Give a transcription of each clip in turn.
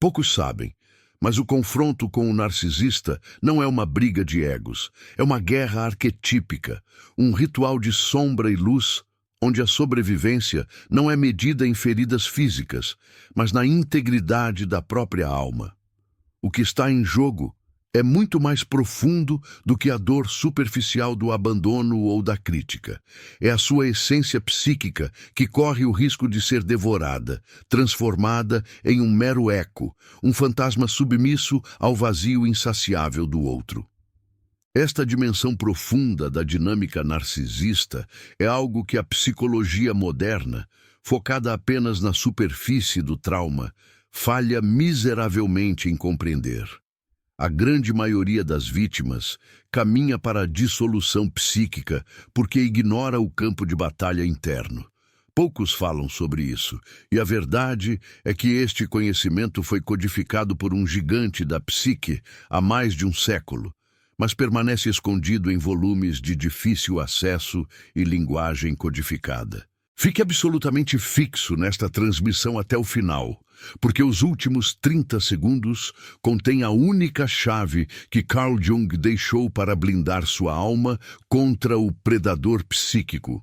Poucos sabem, mas o confronto com o narcisista não é uma briga de egos, é uma guerra arquetípica, um ritual de sombra e luz, onde a sobrevivência não é medida em feridas físicas, mas na integridade da própria alma. O que está em jogo é muito mais profundo do que a dor superficial do abandono ou da crítica. É a sua essência psíquica que corre o risco de ser devorada, transformada em um mero eco, um fantasma submisso ao vazio insaciável do outro. Esta dimensão profunda da dinâmica narcisista é algo que a psicologia moderna, focada apenas na superfície do trauma, falha miseravelmente em compreender. A grande maioria das vítimas caminha para a dissolução psíquica porque ignora o campo de batalha interno. Poucos falam sobre isso, e a verdade é que este conhecimento foi codificado por um gigante da psique há mais de um século, mas permanece escondido em volumes de difícil acesso e linguagem codificada. Fique absolutamente fixo nesta transmissão até o final, porque os últimos 30 segundos contêm a única chave que Carl Jung deixou para blindar sua alma contra o predador psíquico.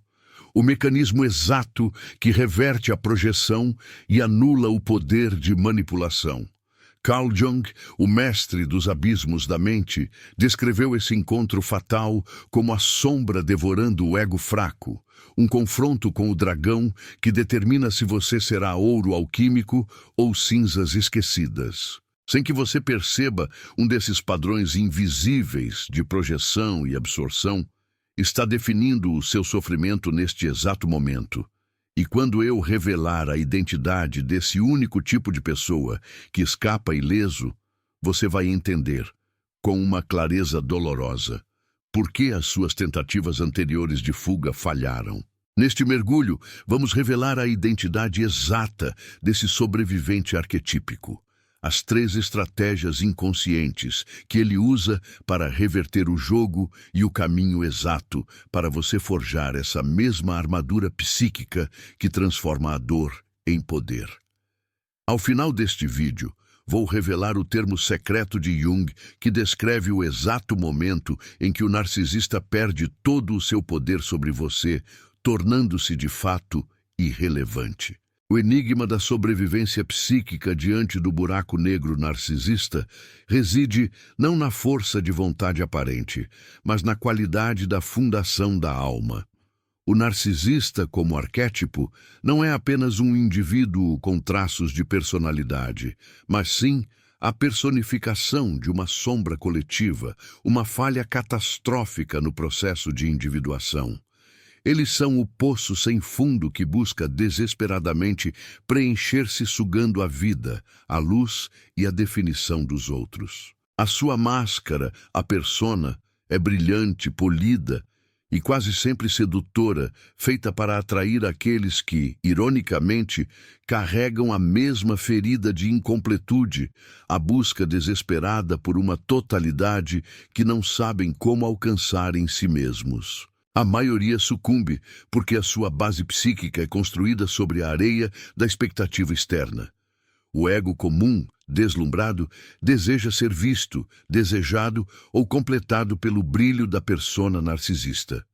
O mecanismo exato que reverte a projeção e anula o poder de manipulação. Carl Jung, o mestre dos abismos da mente, descreveu esse encontro fatal como a sombra devorando o ego fraco, um confronto com o dragão que determina se você será ouro alquímico ou cinzas esquecidas. Sem que você perceba, um desses padrões invisíveis de projeção e absorção está definindo o seu sofrimento neste exato momento. E quando eu revelar a identidade desse único tipo de pessoa que escapa ileso, você vai entender, com uma clareza dolorosa, por que as suas tentativas anteriores de fuga falharam. Neste mergulho, vamos revelar a identidade exata desse sobrevivente arquetípico. As 3 estratégias inconscientes que ele usa para reverter o jogo e o caminho exato para você forjar essa mesma armadura psíquica que transforma a dor em poder. Ao final deste vídeo, vou revelar o termo secreto de Jung que descreve o exato momento em que o narcisista perde todo o seu poder sobre você, tornando-se de fato irrelevante. O enigma da sobrevivência psíquica diante do buraco negro narcisista reside não na força de vontade aparente, mas na qualidade da fundação da alma. O narcisista, como arquétipo, não é apenas um indivíduo com traços de personalidade, mas sim a personificação de uma sombra coletiva, uma falha catastrófica no processo de individuação. Eles são o poço sem fundo que busca desesperadamente preencher-se sugando a vida, a luz e a definição dos outros. A sua máscara, a persona, é brilhante, polida e quase sempre sedutora, feita para atrair aqueles que, ironicamente, carregam a mesma ferida de incompletude, a busca desesperada por uma totalidade que não sabem como alcançar em si mesmos. A maioria sucumbe porque a sua base psíquica é construída sobre a areia da expectativa externa. O ego comum, deslumbrado, deseja ser visto, desejado ou completado pelo brilho da persona narcisista.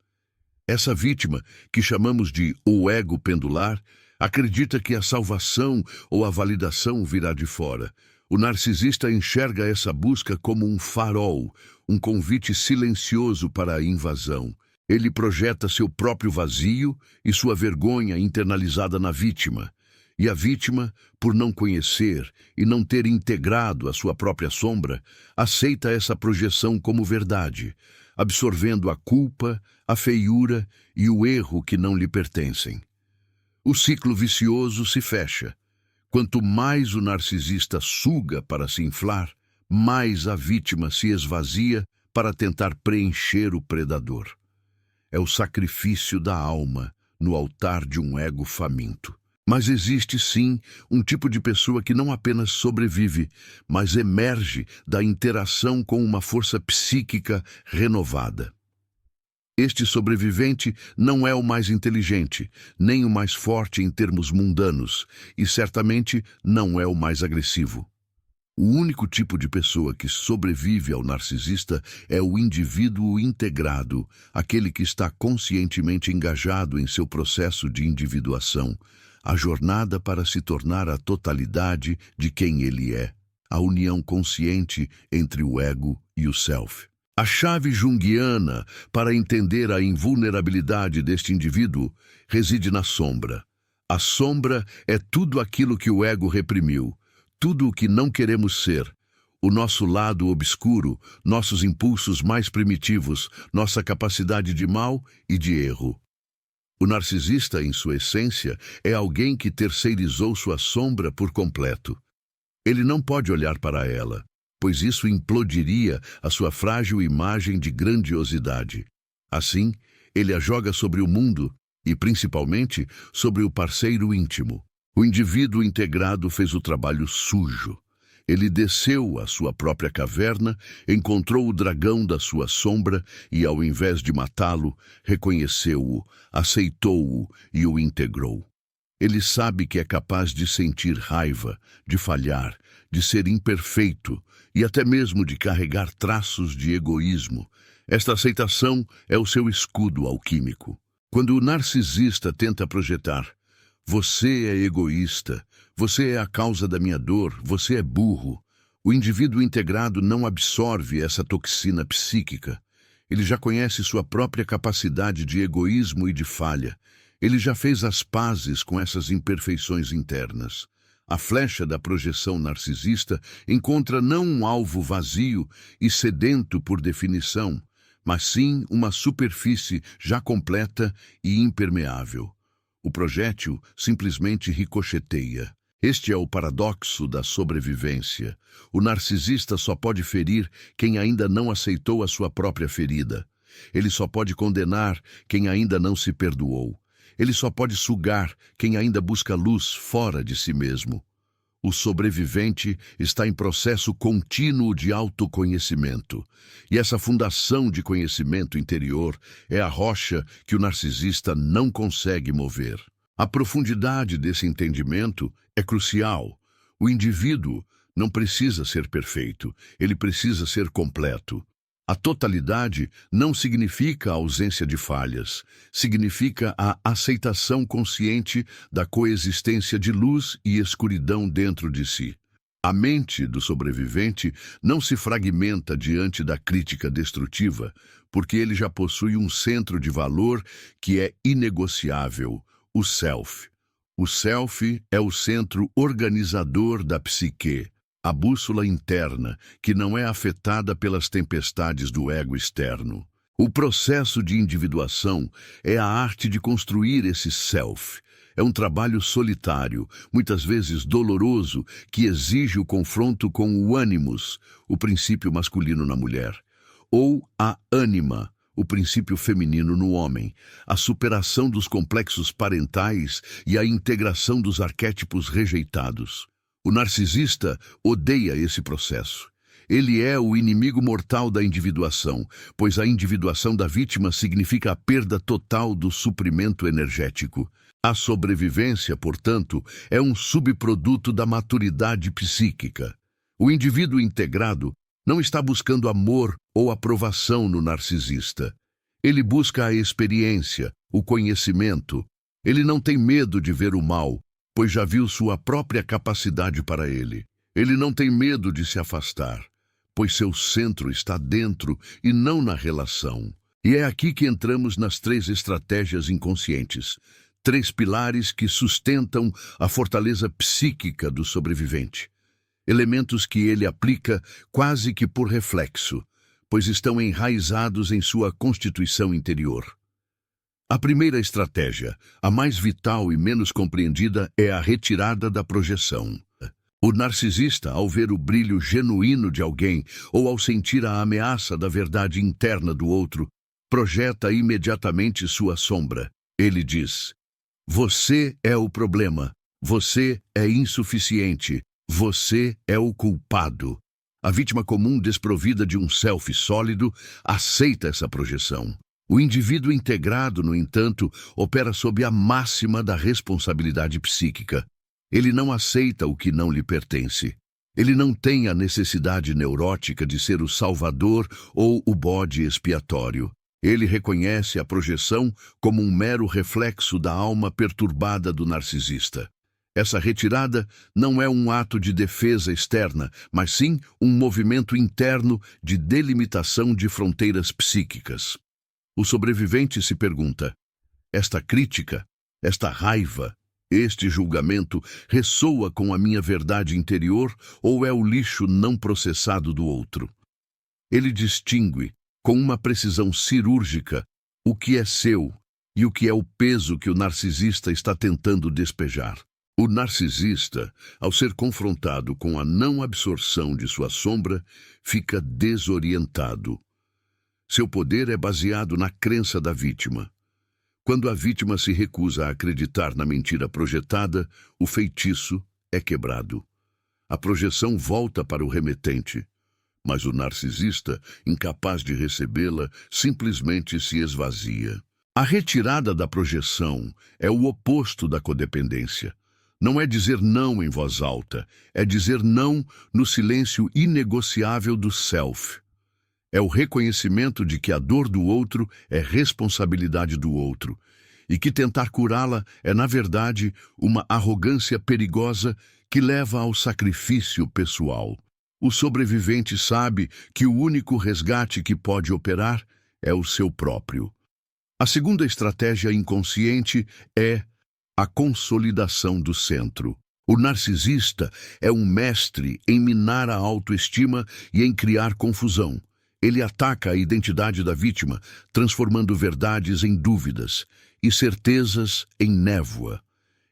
Essa vítima, que chamamos de o ego pendular, acredita que a salvação ou a validação virá de fora. O narcisista enxerga essa busca como um farol, um convite silencioso para a invasão. Ele projeta seu próprio vazio e sua vergonha internalizada na vítima. E a vítima, por não conhecer e não ter integrado a sua própria sombra, aceita essa projeção como verdade, absorvendo a culpa, a feiura e o erro que não lhe pertencem. O ciclo vicioso se fecha. Quanto mais o narcisista suga para se inflar, mais a vítima se esvazia para tentar preencher o predador. É o sacrifício da alma no altar de um ego faminto. Mas existe sim um tipo de pessoa que não apenas sobrevive, mas emerge da interação com uma força psíquica renovada. Este sobrevivente não é o mais inteligente, nem o mais forte em termos mundanos, e certamente não é o mais agressivo. O único tipo de pessoa que sobrevive ao narcisista é o indivíduo integrado, aquele que está conscientemente engajado em seu processo de individuação, a jornada para se tornar a totalidade de quem ele é, a união consciente entre o ego e o self. A chave junguiana para entender a invulnerabilidade deste indivíduo reside na sombra. A sombra é tudo aquilo que o ego reprimiu, tudo o que não queremos ser, o nosso lado obscuro, nossos impulsos mais primitivos, nossa capacidade de mal e de erro. O narcisista, em sua essência, é alguém que terceirizou sua sombra por completo. Ele não pode olhar para ela, pois isso implodiria a sua frágil imagem de grandiosidade. Assim, ele a joga sobre o mundo e, principalmente, sobre o parceiro íntimo. O indivíduo integrado fez o trabalho sujo. Ele desceu à sua própria caverna, encontrou o dragão da sua sombra e, ao invés de matá-lo, reconheceu-o, aceitou-o e o integrou. Ele sabe que é capaz de sentir raiva, de falhar, de ser imperfeito e até mesmo de carregar traços de egoísmo. Esta aceitação é o seu escudo alquímico. Quando o narcisista tenta projetar: "Você é egoísta, você é a causa da minha dor, você é burro", o indivíduo integrado não absorve essa toxina psíquica. Ele já conhece sua própria capacidade de egoísmo e de falha. Ele já fez as pazes com essas imperfeições internas. A flecha da projeção narcisista encontra não um alvo vazio e sedento por definição, mas sim uma superfície já completa e impermeável. O projétil simplesmente ricocheteia. Este é o paradoxo da sobrevivência. O narcisista só pode ferir quem ainda não aceitou a sua própria ferida. Ele só pode condenar quem ainda não se perdoou. Ele só pode sugar quem ainda busca luz fora de si mesmo. O sobrevivente está em processo contínuo de autoconhecimento. E essa fundação de conhecimento interior é a rocha que o narcisista não consegue mover. A profundidade desse entendimento é crucial. O indivíduo não precisa ser perfeito, ele precisa ser completo. A totalidade não significa a ausência de falhas, significa a aceitação consciente da coexistência de luz e escuridão dentro de si. A mente do sobrevivente não se fragmenta diante da crítica destrutiva, porque ele já possui um centro de valor que é inegociável, o self. O self é o centro organizador da psique, a bússola interna, que não é afetada pelas tempestades do ego externo. O processo de individuação é a arte de construir esse self. É um trabalho solitário, muitas vezes doloroso, que exige o confronto com o ânimos, o princípio masculino na mulher, ou a ânima, o princípio feminino no homem, a superação dos complexos parentais e a integração dos arquétipos rejeitados. O narcisista odeia esse processo. Ele é o inimigo mortal da individuação, pois a individuação da vítima significa a perda total do suprimento energético. A sobrevivência, portanto, é um subproduto da maturidade psíquica. O indivíduo integrado não está buscando amor ou aprovação no narcisista. Ele busca a experiência, o conhecimento. Ele não tem medo de ver o mal, pois já viu sua própria capacidade para ele. Ele não tem medo de se afastar, pois seu centro está dentro e não na relação. E é aqui que entramos nas 3 estratégias inconscientes, 3 pilares que sustentam a fortaleza psíquica do sobrevivente. Elementos que ele aplica quase que por reflexo, pois estão enraizados em sua constituição interior. A primeira estratégia, a mais vital e menos compreendida, é a retirada da projeção. O narcisista, ao ver o brilho genuíno de alguém ou ao sentir a ameaça da verdade interna do outro, projeta imediatamente sua sombra. Ele diz: "Você é o problema, você é insuficiente, você é o culpado." A vítima comum, desprovida de um self sólido, aceita essa projeção. O indivíduo integrado, no entanto, opera sob a máxima da responsabilidade psíquica. Ele não aceita o que não lhe pertence. Ele não tem a necessidade neurótica de ser o salvador ou o bode expiatório. Ele reconhece a projeção como um mero reflexo da alma perturbada do narcisista. Essa retirada não é um ato de defesa externa, mas sim um movimento interno de delimitação de fronteiras psíquicas. O sobrevivente se pergunta: esta crítica, esta raiva, este julgamento ressoa com a minha verdade interior ou é o lixo não processado do outro? Ele distingue, com uma precisão cirúrgica, o que é seu e o que é o peso que o narcisista está tentando despejar. O narcisista, ao ser confrontado com a não absorção de sua sombra, fica desorientado. Seu poder é baseado na crença da vítima. Quando a vítima se recusa a acreditar na mentira projetada, o feitiço é quebrado. A projeção volta para o remetente, mas o narcisista, incapaz de recebê-la, simplesmente se esvazia. A retirada da projeção é o oposto da codependência. Não é dizer não em voz alta, é dizer não no silêncio inegociável do self. É o reconhecimento de que a dor do outro é responsabilidade do outro, e que tentar curá-la é, na verdade, uma arrogância perigosa que leva ao sacrifício pessoal. O sobrevivente sabe que o único resgate que pode operar é o seu próprio. A segunda estratégia inconsciente é a consolidação do centro. O narcisista é um mestre em minar a autoestima e em criar confusão. Ele ataca a identidade da vítima, transformando verdades em dúvidas e certezas em névoa.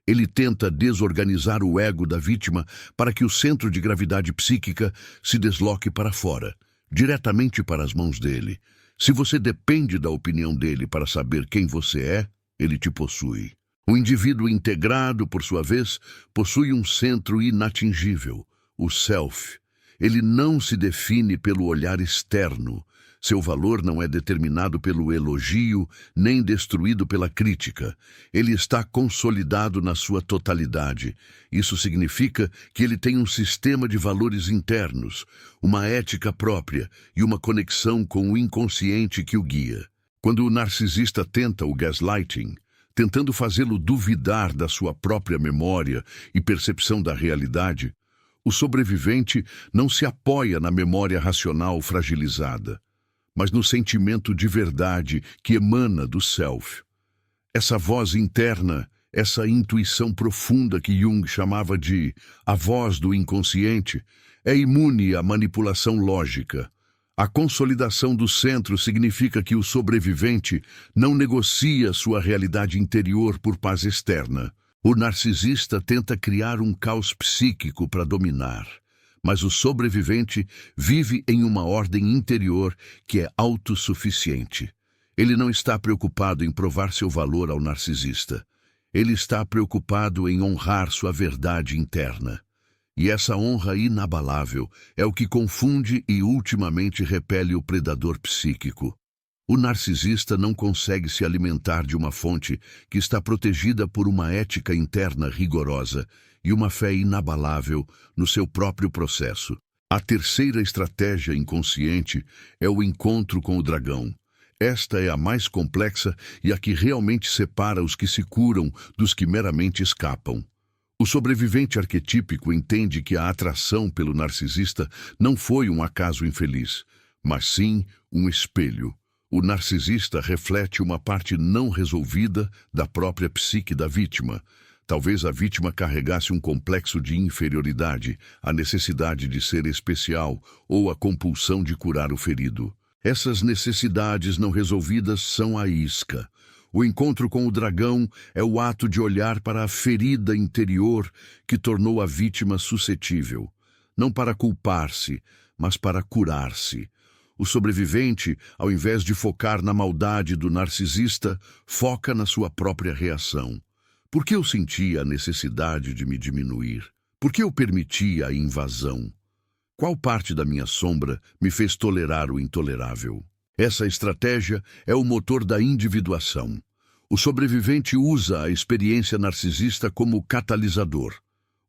Ele tenta desorganizar o ego da vítima para que o centro de gravidade psíquica se desloque para fora, diretamente para as mãos dele. Se você depende da opinião dele para saber quem você é, ele te possui. O indivíduo integrado, por sua vez, possui um centro inatingível, o self. Ele não se define pelo olhar externo. Seu valor não é determinado pelo elogio, nem destruído pela crítica. Ele está consolidado na sua totalidade. Isso significa que ele tem um sistema de valores internos, uma ética própria e uma conexão com o inconsciente que o guia. Quando o narcisista tenta o gaslighting, tentando fazê-lo duvidar da sua própria memória e percepção da realidade, o sobrevivente não se apoia na memória racional fragilizada, mas no sentimento de verdade que emana do self. Essa voz interna, essa intuição profunda que Jung chamava de a voz do inconsciente, é imune à manipulação lógica. A consolidação do centro significa que o sobrevivente não negocia sua realidade interior por paz externa. O narcisista tenta criar um caos psíquico para dominar, mas o sobrevivente vive em uma ordem interior que é autossuficiente. Ele não está preocupado em provar seu valor ao narcisista. Ele está preocupado em honrar sua verdade interna. E essa honra inabalável é o que confunde e ultimamente repele o predador psíquico. O narcisista não consegue se alimentar de uma fonte que está protegida por uma ética interna rigorosa e uma fé inabalável no seu próprio processo. A terceira estratégia inconsciente é o encontro com o dragão. Esta é a mais complexa e a que realmente separa os que se curam dos que meramente escapam. O sobrevivente arquetípico entende que a atração pelo narcisista não foi um acaso infeliz, mas sim um espelho. O narcisista reflete uma parte não resolvida da própria psique da vítima. Talvez a vítima carregasse um complexo de inferioridade, a necessidade de ser especial ou a compulsão de curar o ferido. Essas necessidades não resolvidas são a isca. O encontro com o dragão é o ato de olhar para a ferida interior que tornou a vítima suscetível, não para culpar-se, mas para curar-se. O sobrevivente, ao invés de focar na maldade do narcisista, foca na sua própria reação. Por que eu sentia a necessidade de me diminuir? Por que eu permitia a invasão? Qual parte da minha sombra me fez tolerar o intolerável? Essa estratégia é o motor da individuação. O sobrevivente usa a experiência narcisista como catalisador.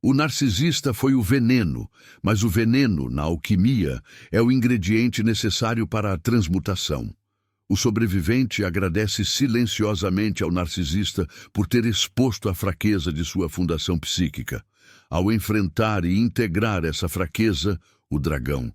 O narcisista foi o veneno, mas o veneno, na alquimia, é o ingrediente necessário para a transmutação. O sobrevivente agradece silenciosamente ao narcisista por ter exposto a fraqueza de sua fundação psíquica. Ao enfrentar e integrar essa fraqueza, o dragão,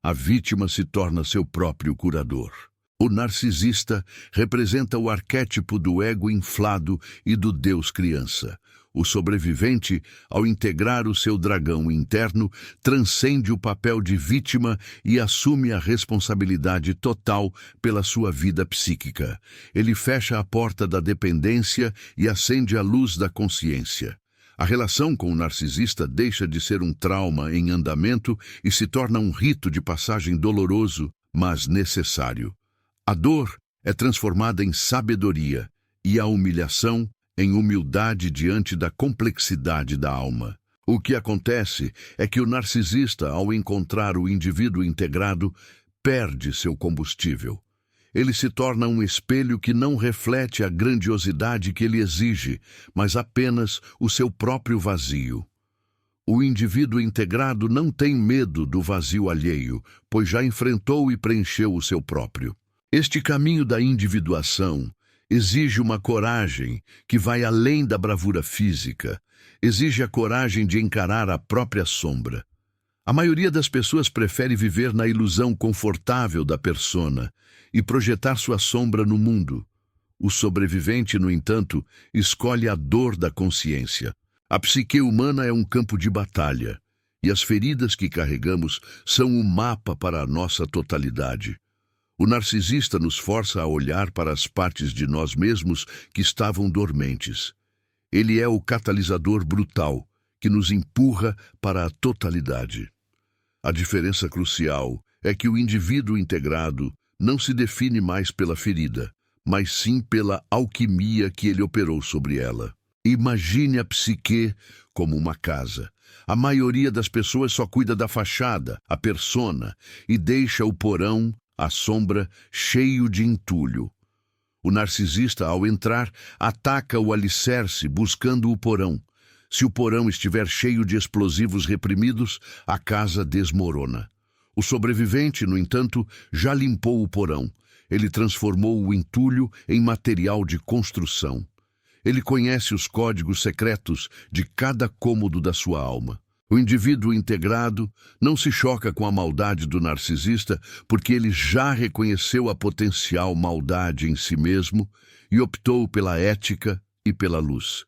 a vítima se torna seu próprio curador. O narcisista representa o arquétipo do ego inflado e do Deus criança. O sobrevivente, ao integrar o seu dragão interno, transcende o papel de vítima e assume a responsabilidade total pela sua vida psíquica. Ele fecha a porta da dependência e acende a luz da consciência. A relação com o narcisista deixa de ser um trauma em andamento e se torna um rito de passagem doloroso, mas necessário. A dor é transformada em sabedoria e a humilhação em humildade diante da complexidade da alma. O que acontece é que o narcisista, ao encontrar o indivíduo integrado, perde seu combustível. Ele se torna um espelho que não reflete a grandiosidade que ele exige, mas apenas o seu próprio vazio. O indivíduo integrado não tem medo do vazio alheio, pois já enfrentou e preencheu o seu próprio. Este caminho da individuação exige uma coragem que vai além da bravura física, exige a coragem de encarar a própria sombra. A maioria das pessoas prefere viver na ilusão confortável da persona e projetar sua sombra no mundo. O sobrevivente, no entanto, escolhe a dor da consciência. A psique humana é um campo de batalha, e as feridas que carregamos são o mapa para a nossa totalidade. O narcisista nos força a olhar para as partes de nós mesmos que estavam dormentes. Ele é o catalisador brutal que nos empurra para a totalidade. A diferença crucial é que o indivíduo integrado não se define mais pela ferida, mas sim pela alquimia que ele operou sobre ela. Imagine a psique como uma casa. A maioria das pessoas só cuida da fachada, a persona, e deixa o porão, a sombra, cheio de entulho. O narcisista, ao entrar, ataca o alicerce buscando o porão. Se o porão estiver cheio de explosivos reprimidos, a casa desmorona. O sobrevivente, no entanto, já limpou o porão. Ele transformou o entulho em material de construção. Ele conhece os códigos secretos de cada cômodo da sua alma. O indivíduo integrado não se choca com a maldade do narcisista porque ele já reconheceu a potencial maldade em si mesmo e optou pela ética e pela luz.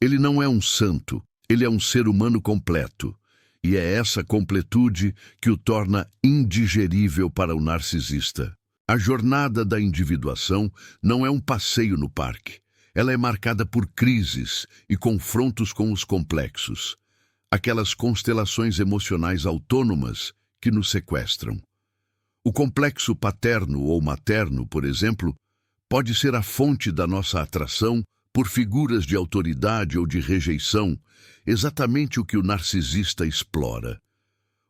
Ele não é um santo, ele é um ser humano completo. E é essa completude que o torna indigerível para o narcisista. A jornada da individuação não é um passeio no parque. Ela é marcada por crises e confrontos com os complexos. Aquelas constelações emocionais autônomas que nos sequestram. O complexo paterno ou materno, por exemplo, pode ser a fonte da nossa atração por figuras de autoridade ou de rejeição, exatamente o que o narcisista explora.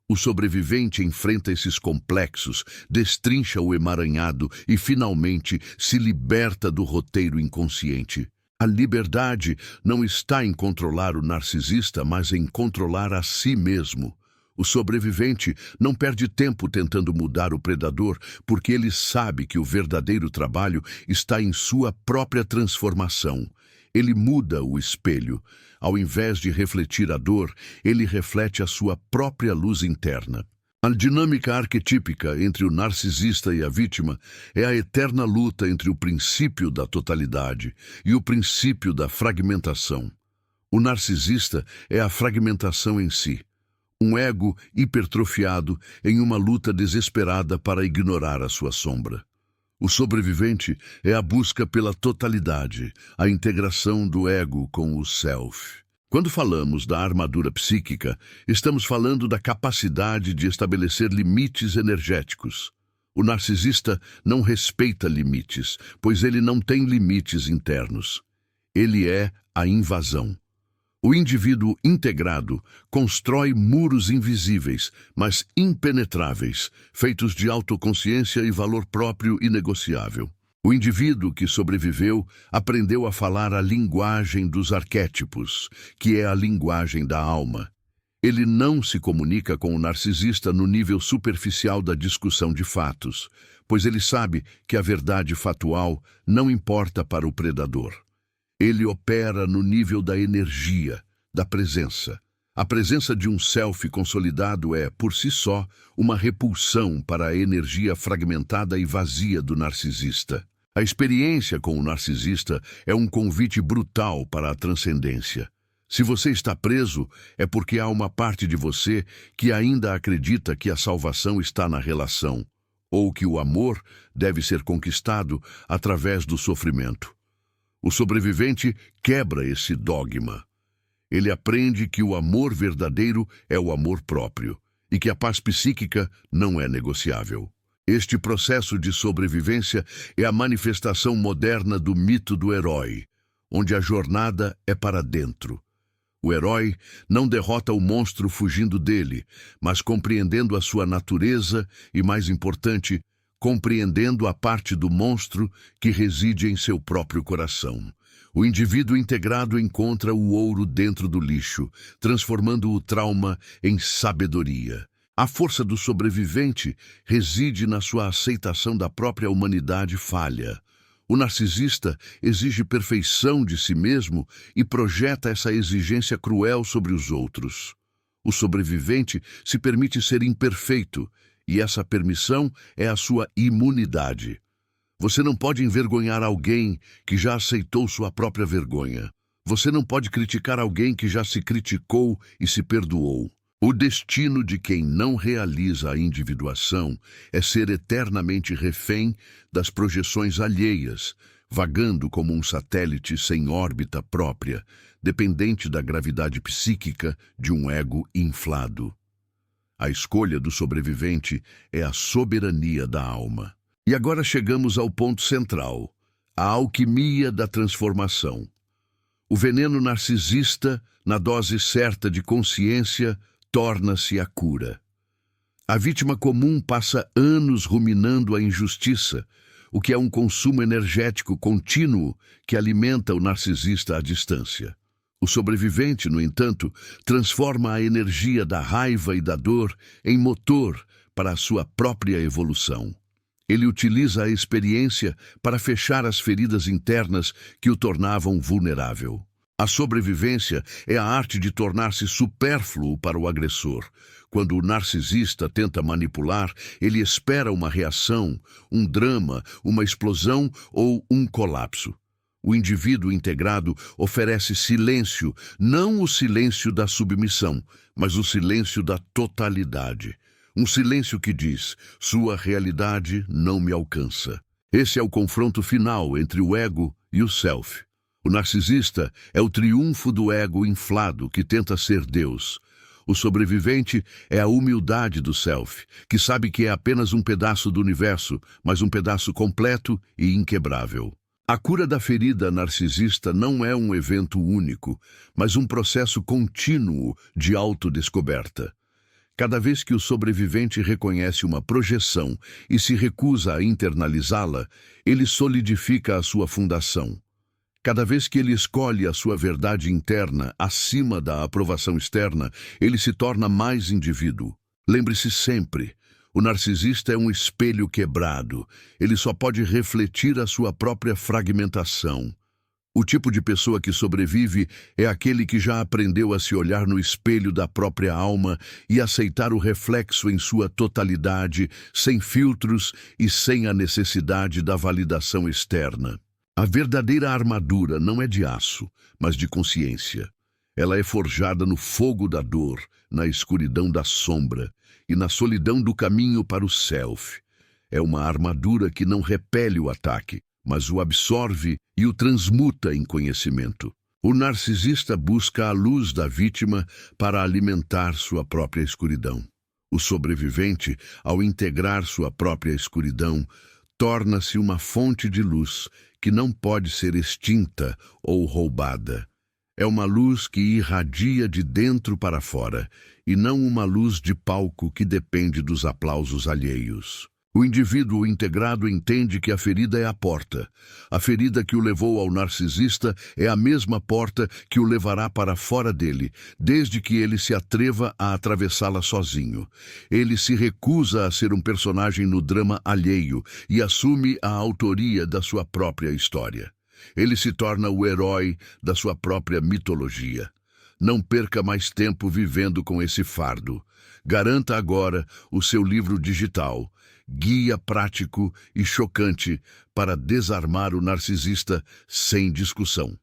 O sobrevivente enfrenta esses complexos, destrincha o emaranhado e, finalmente, se liberta do roteiro inconsciente. A liberdade não está em controlar o narcisista, mas em controlar a si mesmo. O sobrevivente não perde tempo tentando mudar o predador, porque ele sabe que o verdadeiro trabalho está em sua própria transformação. Ele muda o espelho. Ao invés de refletir a dor, ele reflete a sua própria luz interna. A dinâmica arquetípica entre o narcisista e a vítima é a eterna luta entre o princípio da totalidade e o princípio da fragmentação. O narcisista é a fragmentação em si, um ego hipertrofiado em uma luta desesperada para ignorar a sua sombra. O sobrevivente é a busca pela totalidade, a integração do ego com o self. Quando falamos da armadura psíquica, estamos falando da capacidade de estabelecer limites energéticos. O narcisista não respeita limites, pois ele não tem limites internos. Ele é a invasão. O indivíduo integrado constrói muros invisíveis, mas impenetráveis, feitos de autoconsciência e valor próprio inegociável. O indivíduo que sobreviveu aprendeu a falar a linguagem dos arquétipos, que é a linguagem da alma. Ele não se comunica com o narcisista no nível superficial da discussão de fatos, pois ele sabe que a verdade fatual não importa para o predador. Ele opera no nível da energia, da presença. A presença de um self consolidado é, por si só, uma repulsão para a energia fragmentada e vazia do narcisista. A experiência com o narcisista é um convite brutal para a transcendência. Se você está preso, é porque há uma parte de você que ainda acredita que a salvação está na relação, ou que o amor deve ser conquistado através do sofrimento. O sobrevivente quebra esse dogma. Ele aprende que o amor verdadeiro é o amor próprio e que a paz psíquica não é negociável. Este processo de sobrevivência é a manifestação moderna do mito do herói, onde a jornada é para dentro. O herói não derrota o monstro fugindo dele, mas compreendendo a sua natureza e, mais importante, compreendendo a parte do monstro que reside em seu próprio coração. O indivíduo integrado encontra o ouro dentro do lixo, transformando o trauma em sabedoria. A força do sobrevivente reside na sua aceitação da própria humanidade falha. O narcisista exige perfeição de si mesmo e projeta essa exigência cruel sobre os outros. O sobrevivente se permite ser imperfeito, e essa permissão é a sua imunidade. Você não pode envergonhar alguém que já aceitou sua própria vergonha. Você não pode criticar alguém que já se criticou e se perdoou. O destino de quem não realiza a individuação é ser eternamente refém das projeções alheias, vagando como um satélite sem órbita própria, dependente da gravidade psíquica de um ego inflado. A escolha do sobrevivente é a soberania da alma. E agora chegamos ao ponto central, a alquimia da transformação. O veneno narcisista, na dose certa de consciência, torna-se a cura. A vítima comum passa anos ruminando a injustiça, o que é um consumo energético contínuo que alimenta o narcisista à distância. O sobrevivente, no entanto, transforma a energia da raiva e da dor em motor para a sua própria evolução. Ele utiliza a experiência para fechar as feridas internas que o tornavam vulnerável. A sobrevivência é a arte de tornar-se supérfluo para o agressor. Quando o narcisista tenta manipular, ele espera uma reação, um drama, uma explosão ou um colapso. O indivíduo integrado oferece silêncio, não o silêncio da submissão, mas o silêncio da totalidade. Um silêncio que diz, sua realidade não me alcança. Esse é o confronto final entre o ego e o self. O narcisista é o triunfo do ego inflado que tenta ser Deus. O sobrevivente é a humildade do self, que sabe que é apenas um pedaço do universo, mas um pedaço completo e inquebrável. A cura da ferida narcisista não é um evento único, mas um processo contínuo de autodescoberta. Cada vez que o sobrevivente reconhece uma projeção e se recusa a internalizá-la, ele solidifica a sua fundação. Cada vez que ele escolhe a sua verdade interna acima da aprovação externa, ele se torna mais indivíduo. Lembre-se sempre, o narcisista é um espelho quebrado. Ele só pode refletir a sua própria fragmentação. O tipo de pessoa que sobrevive é aquele que já aprendeu a se olhar no espelho da própria alma e aceitar o reflexo em sua totalidade, sem filtros e sem a necessidade da validação externa. A verdadeira armadura não é de aço, mas de consciência. Ela é forjada no fogo da dor, na escuridão da sombra e na solidão do caminho para o self. É uma armadura que não repele o ataque, mas o absorve e o transmuta em conhecimento. O narcisista busca a luz da vítima para alimentar sua própria escuridão. O sobrevivente, ao integrar sua própria escuridão, torna-se uma fonte de luz que não pode ser extinta ou roubada. É uma luz que irradia de dentro para fora, e não uma luz de palco que depende dos aplausos alheios. O indivíduo integrado entende que a ferida é a porta. A ferida que o levou ao narcisista é a mesma porta que o levará para fora dele, desde que ele se atreva a atravessá-la sozinho. Ele se recusa a ser um personagem no drama alheio e assume a autoria da sua própria história. Ele se torna o herói da sua própria mitologia. Não perca mais tempo vivendo com esse fardo. Garanta agora o seu livro digital, Guia Prático e Chocante para Desarmar o Narcisista Sem Discussão.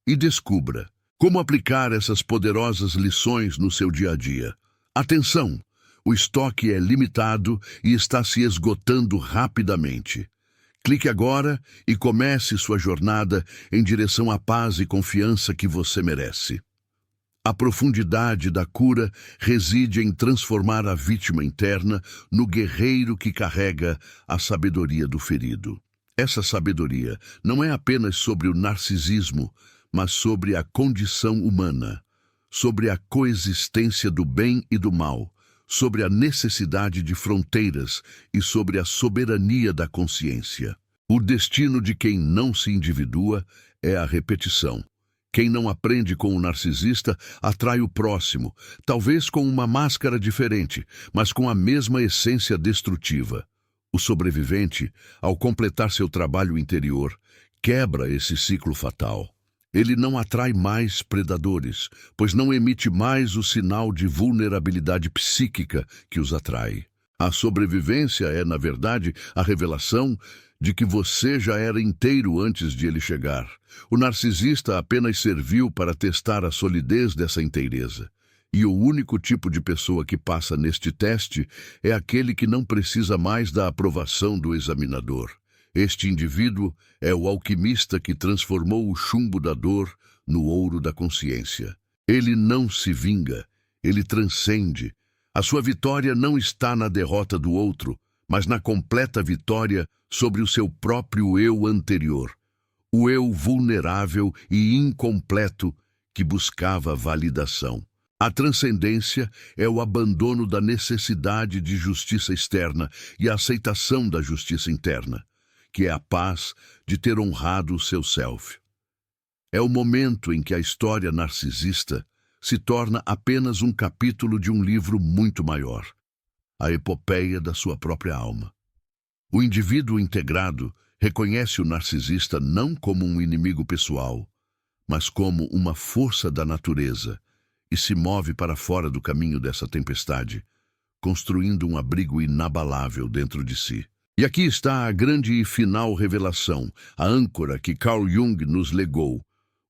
E descubra como aplicar essas poderosas lições no seu dia a dia. Atenção! O estoque é limitado e está se esgotando rapidamente. Clique agora e comece sua jornada em direção à paz e confiança que você merece. A profundidade da cura reside em transformar a vítima interna no guerreiro que carrega a sabedoria do ferido. Essa sabedoria não é apenas sobre o narcisismo, mas sobre a condição humana, sobre a coexistência do bem e do mal, sobre a necessidade de fronteiras e sobre a soberania da consciência. O destino de quem não se individua é a repetição. Quem não aprende com o narcisista atrai o próximo, talvez com uma máscara diferente, mas com a mesma essência destrutiva. O sobrevivente, ao completar seu trabalho interior, quebra esse ciclo fatal. Ele não atrai mais predadores, pois não emite mais o sinal de vulnerabilidade psíquica que os atrai. A sobrevivência é, na verdade, a revelação de que você já era inteiro antes de ele chegar. O narcisista apenas serviu para testar a solidez dessa inteireza. E o único tipo de pessoa que passa neste teste é aquele que não precisa mais da aprovação do examinador. Este indivíduo é o alquimista que transformou o chumbo da dor no ouro da consciência. Ele não se vinga, ele transcende. A sua vitória não está na derrota do outro, mas na completa vitória sobre o seu próprio eu anterior, o eu vulnerável e incompleto que buscava validação. A transcendência é o abandono da necessidade de justiça externa e a aceitação da justiça interna, que é a paz de ter honrado o seu self. É o momento em que a história narcisista se torna apenas um capítulo de um livro muito maior, a epopeia da sua própria alma. O indivíduo integrado reconhece o narcisista não como um inimigo pessoal, mas como uma força da natureza e se move para fora do caminho dessa tempestade, construindo um abrigo inabalável dentro de si. E aqui está a grande e final revelação, a âncora que Carl Jung nos legou,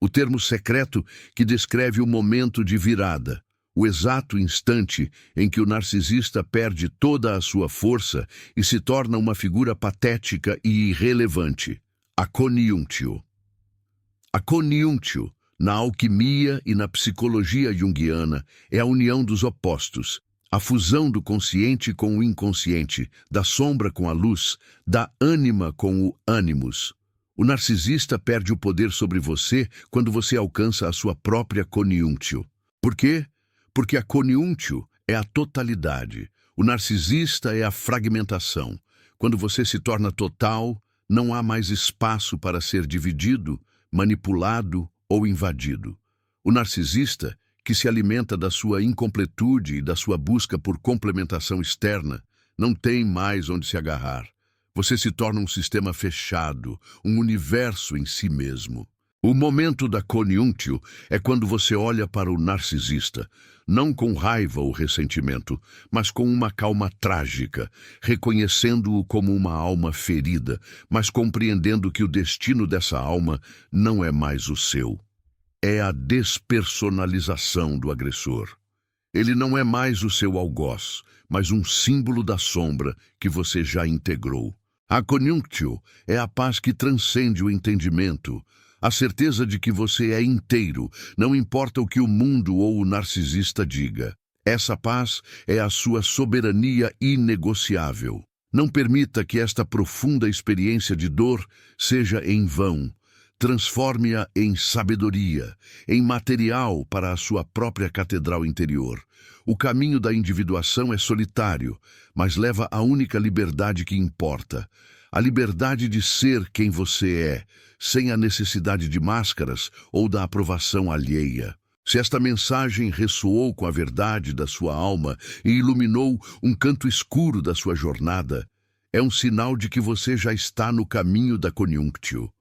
o termo secreto que descreve o momento de virada, o exato instante em que o narcisista perde toda a sua força e se torna uma figura patética e irrelevante, a conjunktio. A conjunktio, na alquimia e na psicologia junguiana, é a união dos opostos, a fusão do consciente com o inconsciente, da sombra com a luz, da ânima com o ânimos. O narcisista perde o poder sobre você quando você alcança a sua própria conjunktio. Por quê? Porque a conjunktio é a totalidade, o narcisista é a fragmentação. Quando você se torna total, não há mais espaço para ser dividido, manipulado ou invadido. O narcisista, que se alimenta da sua incompletude e da sua busca por complementação externa, não tem mais onde se agarrar. Você se torna um sistema fechado, um universo em si mesmo. O momento da conjunktio é quando você olha para o narcisista, não com raiva ou ressentimento, mas com uma calma trágica, reconhecendo-o como uma alma ferida, mas compreendendo que o destino dessa alma não é mais o seu. É a despersonalização do agressor. Ele não é mais o seu algoz, mas um símbolo da sombra que você já integrou. A conjunktio é a paz que transcende o entendimento, a certeza de que você é inteiro, não importa o que o mundo ou o narcisista diga. Essa paz é a sua soberania inegociável. Não permita que esta profunda experiência de dor seja em vão. transforme-a em sabedoria, em material para a sua própria catedral interior. O caminho da individuação é solitário, mas leva à única liberdade que importa, a liberdade de ser quem você é, sem a necessidade de máscaras ou da aprovação alheia. Se esta mensagem ressoou com a verdade da sua alma e iluminou um canto escuro da sua jornada, é um sinal de que você já está no caminho da Coniunctio.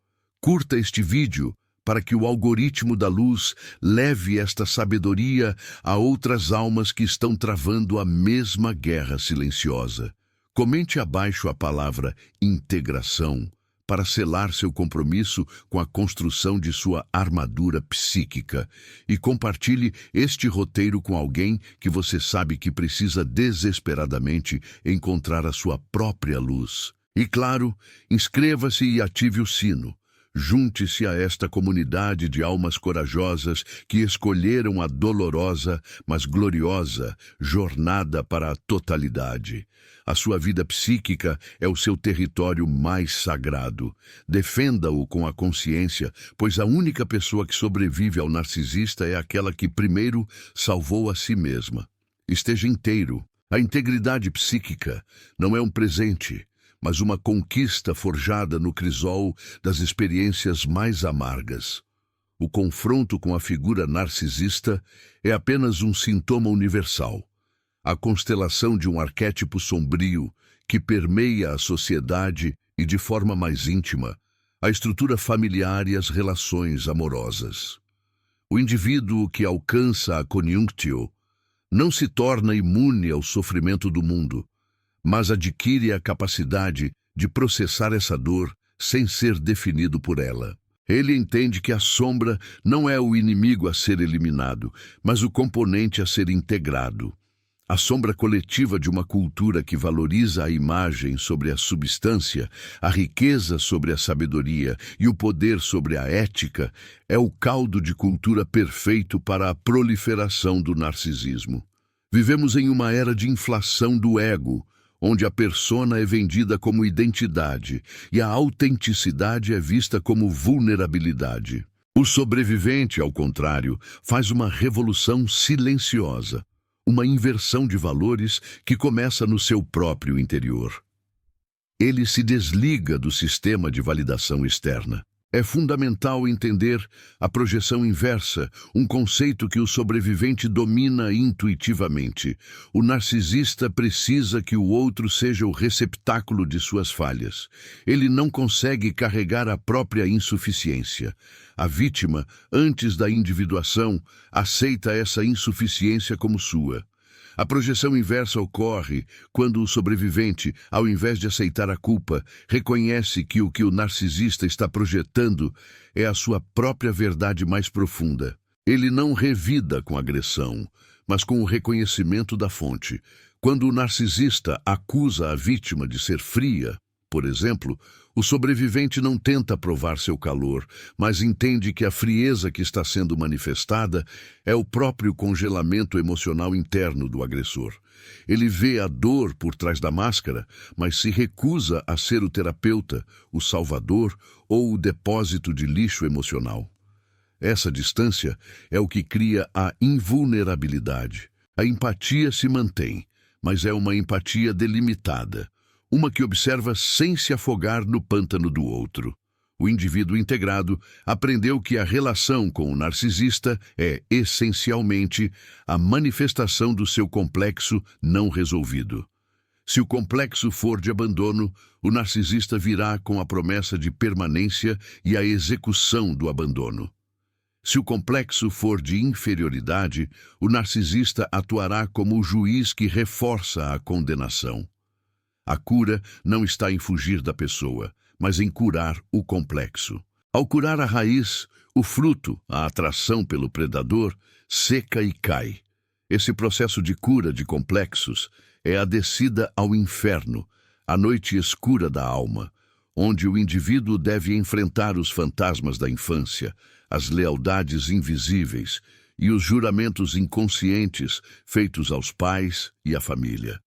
Curta este vídeo para que o algoritmo da luz leve esta sabedoria a outras almas que estão travando a mesma guerra silenciosa. Comente abaixo a palavra integração para selar seu compromisso com a construção de sua armadura psíquica e compartilhe este roteiro com alguém que você sabe que precisa desesperadamente encontrar a sua própria luz. E claro, inscreva-se e ative o sino. Junte-se a esta comunidade de almas corajosas que escolheram a dolorosa, mas gloriosa jornada para a totalidade. A sua vida psíquica é o seu território mais sagrado. Defenda-o com a consciência, pois a única pessoa que sobrevive ao narcisista é aquela que primeiro salvou a si mesma. Esteja inteiro. A integridade psíquica não é um presente, mas uma conquista forjada no crisol das experiências mais amargas. O confronto com a figura narcisista é apenas um sintoma universal, a constelação de um arquétipo sombrio que permeia a sociedade e, de forma mais íntima, a estrutura familiar e as relações amorosas. O indivíduo que alcança a Coniunctio não se torna imune ao sofrimento do mundo, mas adquire a capacidade de processar essa dor sem ser definido por ela. Ele entende que a sombra não é o inimigo a ser eliminado, mas o componente a ser integrado. A sombra coletiva de uma cultura que valoriza a imagem sobre a substância, a riqueza sobre a sabedoria e o poder sobre a ética é o caldo de cultura perfeito para a proliferação do narcisismo. Vivemos em uma era de inflação do ego, onde a persona é vendida como identidade e a autenticidade é vista como vulnerabilidade. O sobrevivente, ao contrário, faz uma revolução silenciosa, uma inversão de valores que começa no seu próprio interior. Ele se desliga do sistema de validação externa. É fundamental entender a projeção inversa, um conceito que o sobrevivente domina intuitivamente. O narcisista precisa que o outro seja o receptáculo de suas falhas. Ele não consegue carregar a própria insuficiência. A vítima, antes da individuação, aceita essa insuficiência como sua. A projeção inversa ocorre quando o sobrevivente, ao invés de aceitar a culpa, reconhece que o narcisista está projetando é a sua própria verdade mais profunda. Ele não revida com agressão, mas com o reconhecimento da fonte. Quando o narcisista acusa a vítima de ser fria, por exemplo, o sobrevivente não tenta provar seu calor, mas entende que a frieza que está sendo manifestada é o próprio congelamento emocional interno do agressor. Ele vê a dor por trás da máscara, mas se recusa a ser o terapeuta, o salvador ou o depósito de lixo emocional. Essa distância é o que cria a invulnerabilidade. A empatia se mantém, mas é uma empatia delimitada. Uma que observa sem se afogar no pântano do outro. O indivíduo integrado aprendeu que a relação com o narcisista é, essencialmente, a manifestação do seu complexo não resolvido. Se o complexo for de abandono, o narcisista virá com a promessa de permanência e a execução do abandono. Se o complexo for de inferioridade, o narcisista atuará como o juiz que reforça a condenação. A cura não está em fugir da pessoa, mas em curar o complexo. Ao curar a raiz, o fruto, a atração pelo predador, seca e cai. Esse processo de cura de complexos é a descida ao inferno, a noite escura da alma, onde o indivíduo deve enfrentar os fantasmas da infância, as lealdades invisíveis e os juramentos inconscientes feitos aos pais e à família.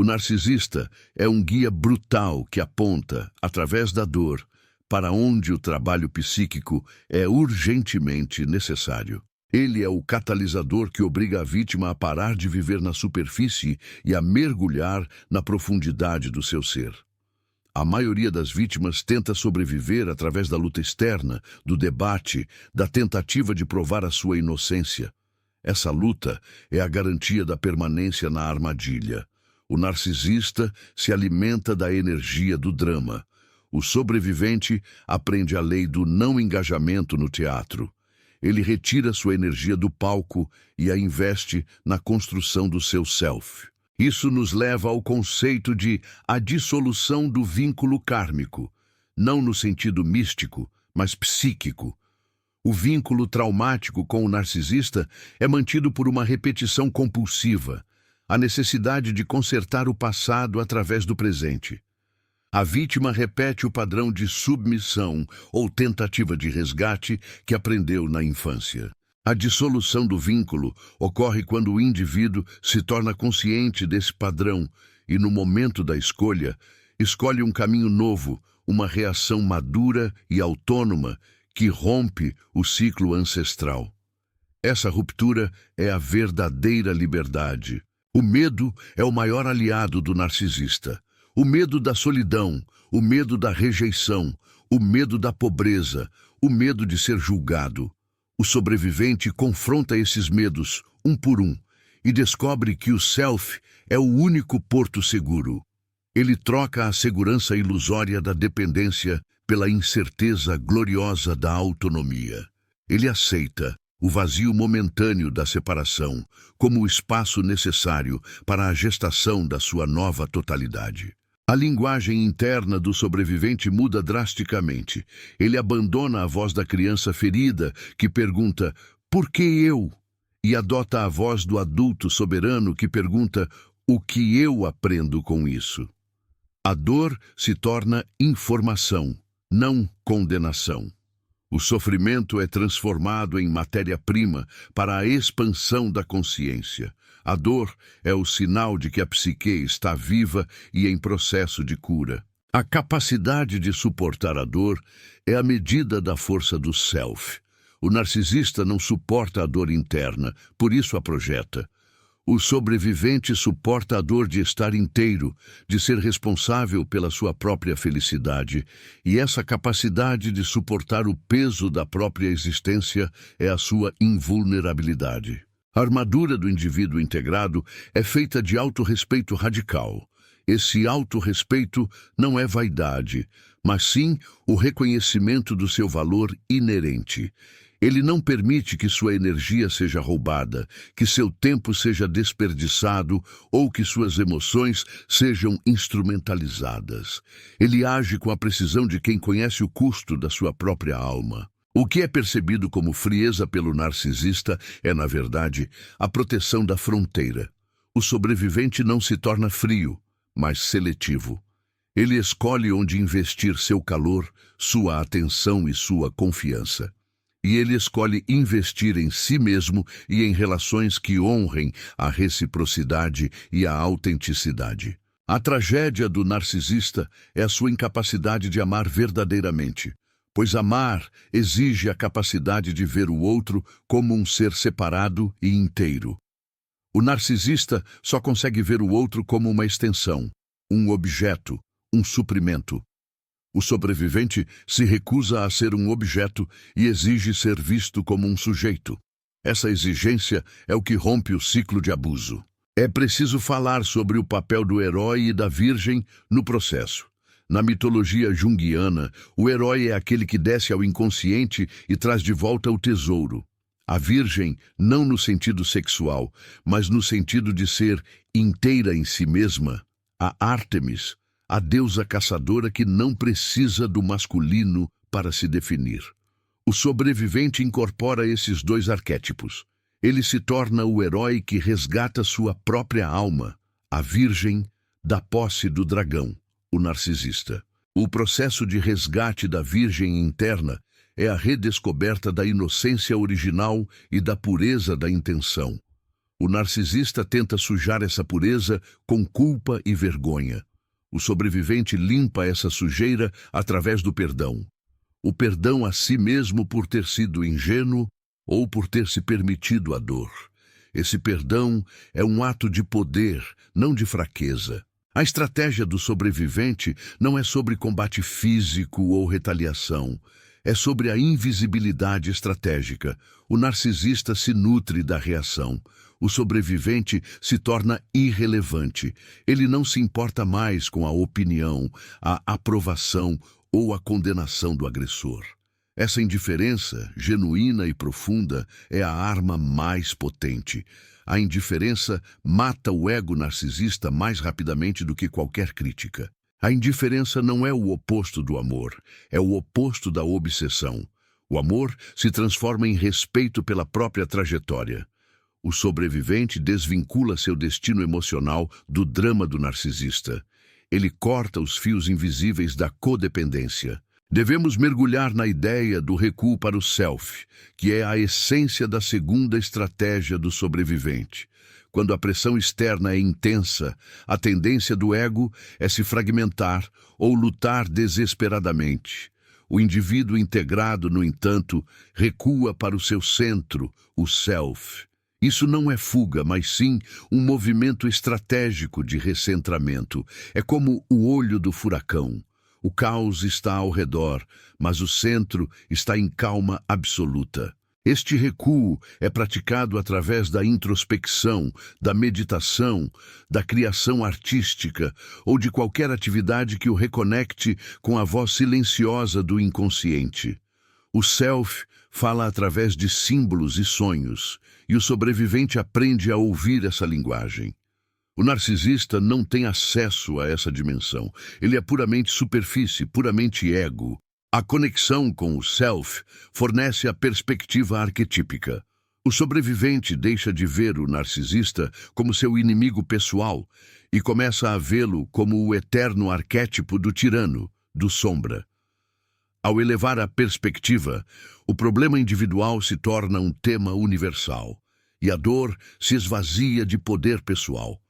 O narcisista é um guia brutal que aponta, através da dor, para onde o trabalho psíquico é urgentemente necessário. Ele é o catalisador que obriga a vítima a parar de viver na superfície e a mergulhar na profundidade do seu ser. A maioria das vítimas tenta sobreviver através da luta externa, do debate, da tentativa de provar a sua inocência. Essa luta é a garantia da permanência na armadilha. O narcisista se alimenta da energia do drama. O sobrevivente aprende a lei do não engajamento no teatro. Ele retira sua energia do palco e a investe na construção do seu self. Isso nos leva ao conceito de a dissolução do vínculo kármico, não no sentido místico, mas psíquico. O vínculo traumático com o narcisista é mantido por uma repetição compulsiva, a necessidade de consertar o passado através do presente. A vítima repete o padrão de submissão ou tentativa de resgate que aprendeu na infância. A dissolução do vínculo ocorre quando o indivíduo se torna consciente desse padrão e, no momento da escolha, escolhe um caminho novo, uma reação madura e autônoma que rompe o ciclo ancestral. Essa ruptura é a verdadeira liberdade. O medo é o maior aliado do narcisista. O medo da solidão, o medo da rejeição, o medo da pobreza, o medo de ser julgado. O sobrevivente confronta esses medos, um por um, e descobre que o self é o único porto seguro. Ele troca a segurança ilusória da dependência pela incerteza gloriosa da autonomia. Ele aceita o vazio momentâneo da separação como o espaço necessário para a gestação da sua nova totalidade. A linguagem interna do sobrevivente muda drasticamente. Ele abandona a voz da criança ferida, que pergunta, "Por que eu?" e adota a voz do adulto soberano, que pergunta, "O que eu aprendo com isso?" A dor se torna informação, não condenação. O sofrimento é transformado em matéria-prima para a expansão da consciência. A dor é o sinal de que a psique está viva e em processo de cura. A capacidade de suportar a dor é a medida da força do self. O narcisista não suporta a dor interna, por isso a projeta. O sobrevivente suporta a dor de estar inteiro, de ser responsável pela sua própria felicidade, e essa capacidade de suportar o peso da própria existência é a sua invulnerabilidade. A armadura do indivíduo integrado é feita de autorrespeito radical. Esse autorrespeito não é vaidade, mas sim o reconhecimento do seu valor inerente. Ele não permite que sua energia seja roubada, que seu tempo seja desperdiçado ou que suas emoções sejam instrumentalizadas. Ele age com a precisão de quem conhece o custo da sua própria alma. O que é percebido como frieza pelo narcisista é, na verdade, a proteção da fronteira. O sobrevivente não se torna frio, mas seletivo. Ele escolhe onde investir seu calor, sua atenção e sua confiança. E ele escolhe investir em si mesmo e em relações que honrem a reciprocidade e a autenticidade. A tragédia do narcisista é a sua incapacidade de amar verdadeiramente, pois amar exige a capacidade de ver o outro como um ser separado e inteiro. O narcisista só consegue ver o outro como uma extensão, um objeto, um suprimento. O sobrevivente se recusa a ser um objeto e exige ser visto como um sujeito. Essa exigência é o que rompe o ciclo de abuso. É preciso falar sobre o papel do herói e da virgem no processo. Na mitologia junguiana, o herói é aquele que desce ao inconsciente e traz de volta o tesouro. A virgem, não no sentido sexual, mas no sentido de ser inteira em si mesma, a Ártemis, a deusa caçadora que não precisa do masculino para se definir. O sobrevivente incorpora esses dois arquétipos. Ele se torna o herói que resgata sua própria alma, a virgem, da posse do dragão, o narcisista. O processo de resgate da virgem interna é a redescoberta da inocência original e da pureza da intenção. O narcisista tenta sujar essa pureza com culpa e vergonha. O sobrevivente limpa essa sujeira através do perdão. o perdão a si mesmo por ter sido ingênuo ou por ter se permitido a dor. Esse perdão é um ato de poder, não de fraqueza. A estratégia do sobrevivente não é sobre combate físico ou retaliação. É sobre a invisibilidade estratégica. O narcisista se nutre da reação. O sobrevivente se torna irrelevante. Ele não se importa mais com a opinião, a aprovação ou a condenação do agressor. Essa indiferença, genuína e profunda, é a arma mais potente. A indiferença mata o ego narcisista mais rapidamente do que qualquer crítica. A indiferença não é o oposto do amor, é o oposto da obsessão. O amor se transforma em respeito pela própria trajetória. O sobrevivente desvincula seu destino emocional do drama do narcisista. Ele corta os fios invisíveis da codependência. Devemos mergulhar na ideia do recuo para o self, que é a essência da segunda estratégia do sobrevivente. Quando a pressão externa é intensa, a tendência do ego é se fragmentar ou lutar desesperadamente. O indivíduo integrado, no entanto, recua para o seu centro, o self. Isso não é fuga, mas sim um movimento estratégico de recentramento. É como o olho do furacão. O caos está ao redor, mas o centro está em calma absoluta. Este recuo é praticado através da introspecção, da meditação, da criação artística ou de qualquer atividade que o reconecte com a voz silenciosa do inconsciente. O self fala através de símbolos e sonhos, e o sobrevivente aprende a ouvir essa linguagem. O narcisista não tem acesso a essa dimensão. Ele é puramente superfície, puramente ego. A conexão com o self fornece a perspectiva arquetípica. O sobrevivente deixa de ver o narcisista como seu inimigo pessoal e começa a vê-lo como o eterno arquétipo do tirano, do sombra. Ao elevar a perspectiva, o problema individual se torna um tema universal e a dor se esvazia de poder pessoal.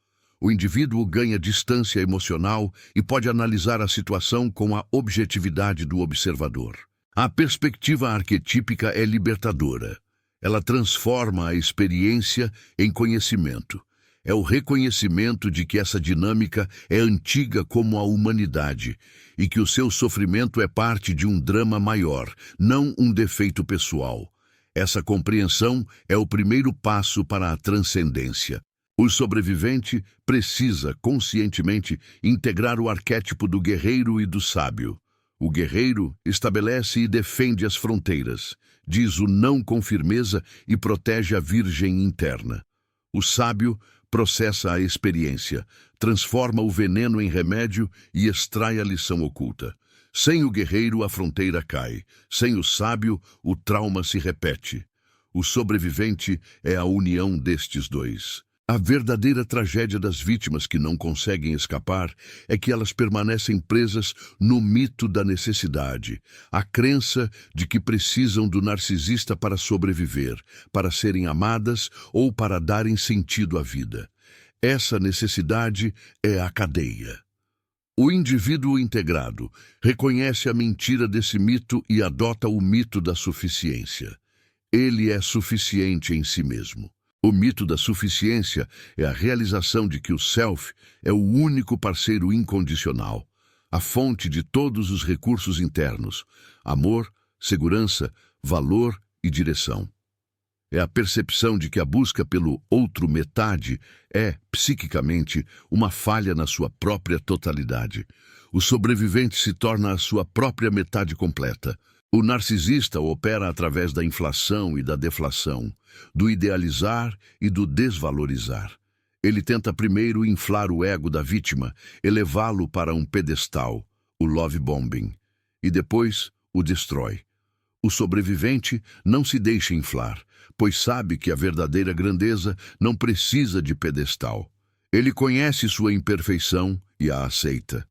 O indivíduo ganha distância emocional e pode analisar a situação com a objetividade do observador. A perspectiva arquetípica é libertadora. Ela transforma a experiência em conhecimento. É o reconhecimento de que essa dinâmica é antiga como a humanidade e que o seu sofrimento é parte de um drama maior, não um defeito pessoal. Essa compreensão é o primeiro passo para a transcendência. O sobrevivente precisa, conscientemente, integrar o arquétipo do guerreiro e do sábio. O guerreiro estabelece e defende as fronteiras, diz o não com firmeza e protege a virgem interna. O sábio processa a experiência, transforma o veneno em remédio e extrai a lição oculta. Sem o guerreiro, a fronteira cai. Sem o sábio, o trauma se repete. O sobrevivente é a união destes dois. A verdadeira tragédia das vítimas que não conseguem escapar é que elas permanecem presas no mito da necessidade, a crença de que precisam do narcisista para sobreviver, para serem amadas ou para darem sentido à vida. Essa necessidade é a cadeia. O indivíduo integrado reconhece a mentira desse mito e adota o mito da suficiência. Ele é suficiente em si mesmo. O mito da suficiência é a realização de que o self é o único parceiro incondicional, a fonte de todos os recursos internos, amor, segurança, valor e direção. É a percepção de que a busca pelo outro metade é, psiquicamente, uma falha na sua própria totalidade. O sobrevivente se torna a sua própria metade completa. O narcisista opera através da inflação e da deflação, do idealizar e do desvalorizar. Ele tenta primeiro inflar o ego da vítima, elevá-lo para um pedestal, o love bombing, e depois o destrói. O sobrevivente não se deixa inflar, pois sabe que a verdadeira grandeza não precisa de pedestal. Ele conhece sua imperfeição e a aceita.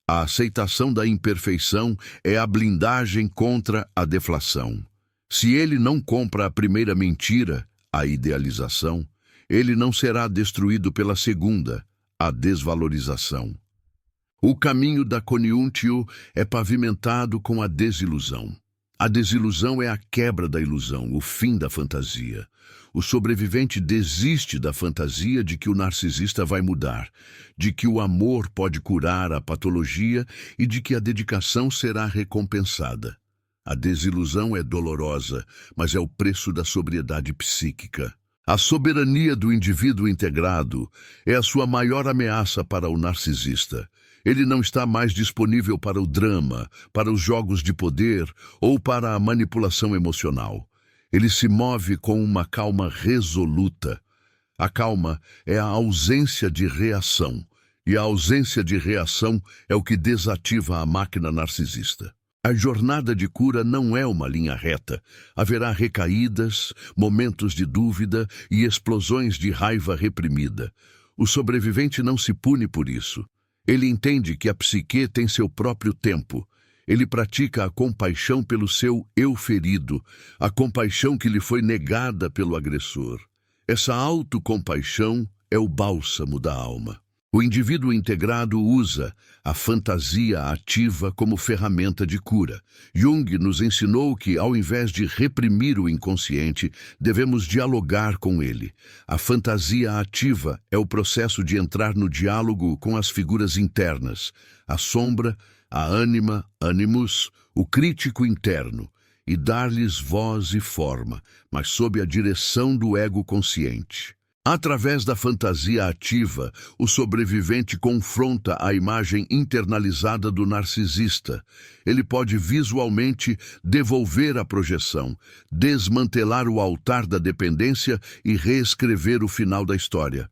A aceitação da imperfeição é a blindagem contra a deflação. Se ele não compra a primeira mentira, a idealização, ele não será destruído pela segunda, a desvalorização. O caminho da Koniuntio é pavimentado com a desilusão. A desilusão é a quebra da ilusão, o fim da fantasia. O sobrevivente desiste da fantasia de que o narcisista vai mudar, de que o amor pode curar a patologia e de que a dedicação será recompensada. A desilusão é dolorosa, mas é o preço da sobriedade psíquica. A soberania do indivíduo integrado é a sua maior ameaça para o narcisista. Ele não está mais disponível para o drama, para os jogos de poder ou para a manipulação emocional. Ele se move com uma calma resoluta. A calma é a ausência de reação, e a ausência de reação é o que desativa a máquina narcisista. A jornada de cura não é uma linha reta. Haverá recaídas, momentos de dúvida e explosões de raiva reprimida. O sobrevivente não se pune por isso. Ele entende que a psique tem seu próprio tempo. Ele pratica a compaixão pelo seu eu ferido, a compaixão que lhe foi negada pelo agressor. Essa autocompaixão é o bálsamo da alma. O indivíduo integrado usa a fantasia ativa como ferramenta de cura. Jung nos ensinou que, ao invés de reprimir o inconsciente, devemos dialogar com ele. A fantasia ativa é o processo de entrar no diálogo com as figuras internas, a sombra, a ânima, animus, o crítico interno, e dar-lhes voz e forma, mas sob a direção do ego consciente. Através da fantasia ativa, o sobrevivente confronta a imagem internalizada do narcisista. Ele pode visualmente devolver a projeção, desmantelar o altar da dependência e reescrever o final da história.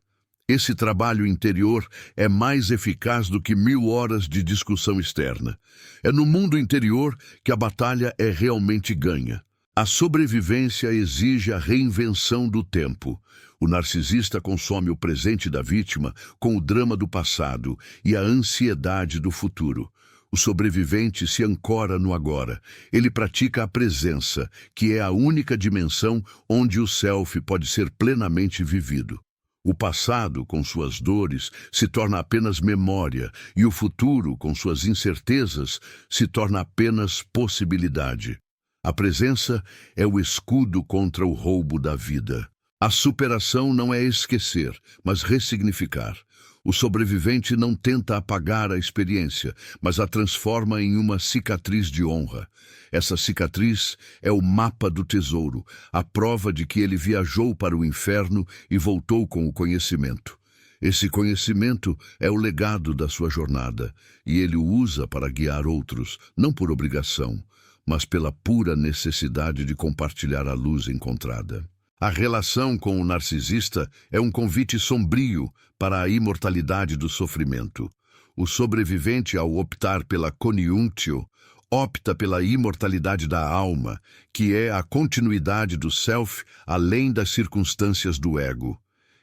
Esse trabalho interior é mais eficaz do que 1000 horas de discussão externa. É no mundo interior que a batalha é realmente ganha. A sobrevivência exige a reinvenção do tempo. O narcisista consome o presente da vítima com o drama do passado e a ansiedade do futuro. O sobrevivente se ancora no agora. Ele pratica a presença, que é a única dimensão onde o self pode ser plenamente vivido. O passado, com suas dores, se torna apenas memória, e o futuro, com suas incertezas, se torna apenas possibilidade. A presença é o escudo contra o roubo da vida. A superação não é esquecer, mas ressignificar. O sobrevivente não tenta apagar a experiência, mas a transforma em uma cicatriz de honra. Essa cicatriz é o mapa do tesouro, a prova de que ele viajou para o inferno e voltou com o conhecimento. Esse conhecimento é o legado da sua jornada, e ele o usa para guiar outros, não por obrigação, mas pela pura necessidade de compartilhar a luz encontrada. A relação com o narcisista é um convite sombrio para a imortalidade do sofrimento. O sobrevivente, ao optar pela Koniuntio, opta pela imortalidade da alma, que é a continuidade do self além das circunstâncias do ego.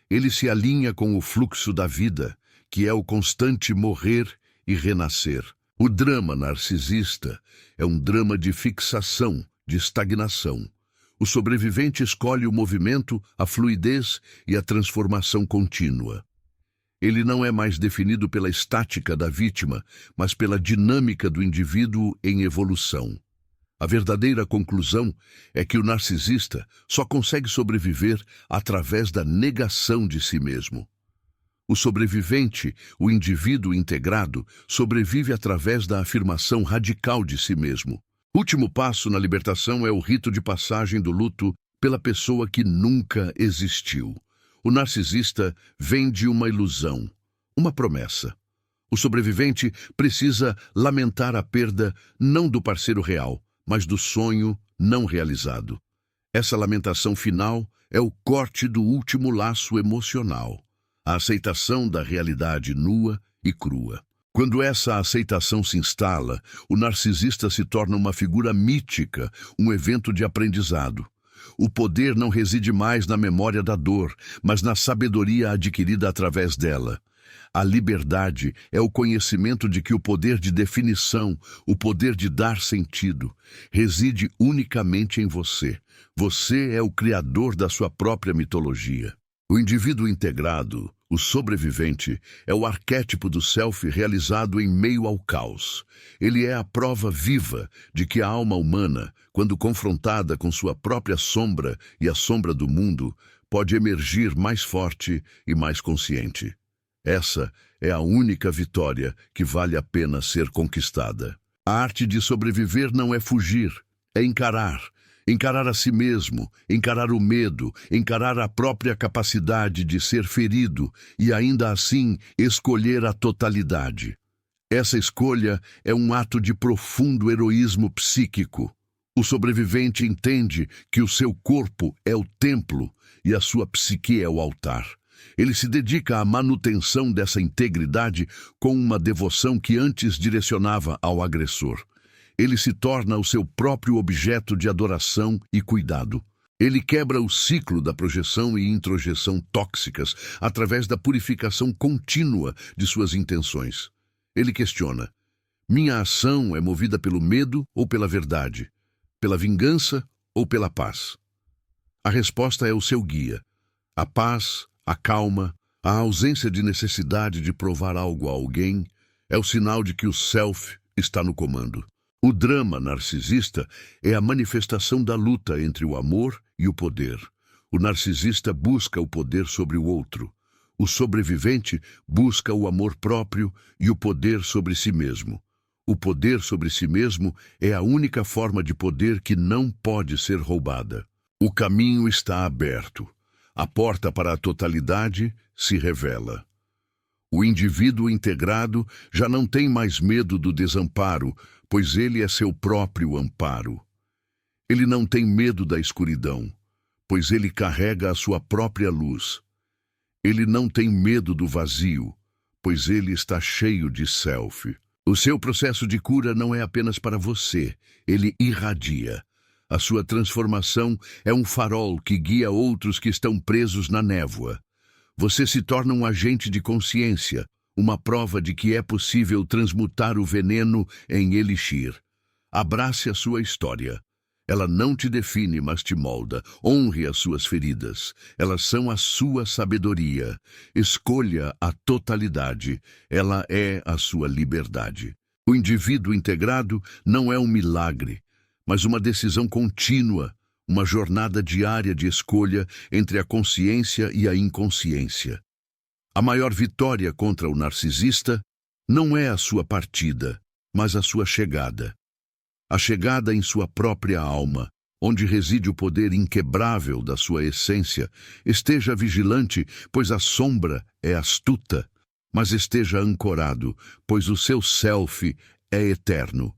Ele se alinha com o fluxo da vida, que é o constante morrer e renascer. O drama narcisista é um drama de fixação, de estagnação. O sobrevivente escolhe o movimento, a fluidez e a transformação contínua. Ele não é mais definido pela estática da vítima, mas pela dinâmica do indivíduo em evolução. A verdadeira conclusão é que o narcisista só consegue sobreviver através da negação de si mesmo. O sobrevivente, o indivíduo integrado, sobrevive através da afirmação radical de si mesmo. O último passo na libertação é o rito de passagem do luto pela pessoa que nunca existiu. O narcisista vende uma ilusão, uma promessa. O sobrevivente precisa lamentar a perda não do parceiro real, mas do sonho não realizado. Essa lamentação final é o corte do último laço emocional, a aceitação da realidade nua e crua. Quando essa aceitação se instala, o narcisista se torna uma figura mítica, um evento de aprendizado. O poder não reside mais na memória da dor, mas na sabedoria adquirida através dela. A liberdade é o conhecimento de que o poder de definição, o poder de dar sentido, reside unicamente em você. Você é o criador da sua própria mitologia. O indivíduo integrado, o sobrevivente, é o arquétipo do self realizado em meio ao caos. Ele é a prova viva de que a alma humana, quando confrontada com sua própria sombra e a sombra do mundo, pode emergir mais forte e mais consciente. Essa é a única vitória que vale a pena ser conquistada. A arte de sobreviver não é fugir, é encarar. Encarar a si mesmo, encarar o medo, encarar a própria capacidade de ser ferido e ainda assim escolher a totalidade. Essa escolha é um ato de profundo heroísmo psíquico. O sobrevivente entende que o seu corpo é o templo e a sua psique é o altar. Ele se dedica à manutenção dessa integridade com uma devoção que antes direcionava ao agressor. Ele se torna o seu próprio objeto de adoração e cuidado. Ele quebra o ciclo da projeção e introjeção tóxicas através da purificação contínua de suas intenções. Ele questiona: minha ação é movida pelo medo ou pela verdade? Pela vingança ou pela paz? A resposta é o seu guia. A paz, a calma, a ausência de necessidade de provar algo a alguém é o sinal de que o self está no comando. O drama narcisista é a manifestação da luta entre o amor e o poder. O narcisista busca o poder sobre o outro. O sobrevivente busca o amor próprio e o poder sobre si mesmo. O poder sobre si mesmo é a única forma de poder que não pode ser roubada. O caminho está aberto. A porta para a totalidade se revela. O indivíduo integrado já não tem mais medo do desamparo, pois ele é seu próprio amparo. Ele não tem medo da escuridão, pois ele carrega a sua própria luz. Ele não tem medo do vazio, pois ele está cheio de self. O seu processo de cura não é apenas para você, ele irradia. A sua transformação é um farol que guia outros que estão presos na névoa. Você se torna um agente de consciência, uma prova de que é possível transmutar o veneno em elixir. Abrace a sua história. Ela não te define, mas te molda. Honre as suas feridas. Elas são a sua sabedoria. Escolha a totalidade. Ela é a sua liberdade. O indivíduo integrado não é um milagre, mas uma decisão contínua, uma jornada diária de escolha entre a consciência e a inconsciência. A maior vitória contra o narcisista não é a sua partida, mas a sua chegada. A chegada em sua própria alma, onde reside o poder inquebrável da sua essência. Esteja vigilante, pois a sombra é astuta, mas esteja ancorado, pois o seu self é eterno.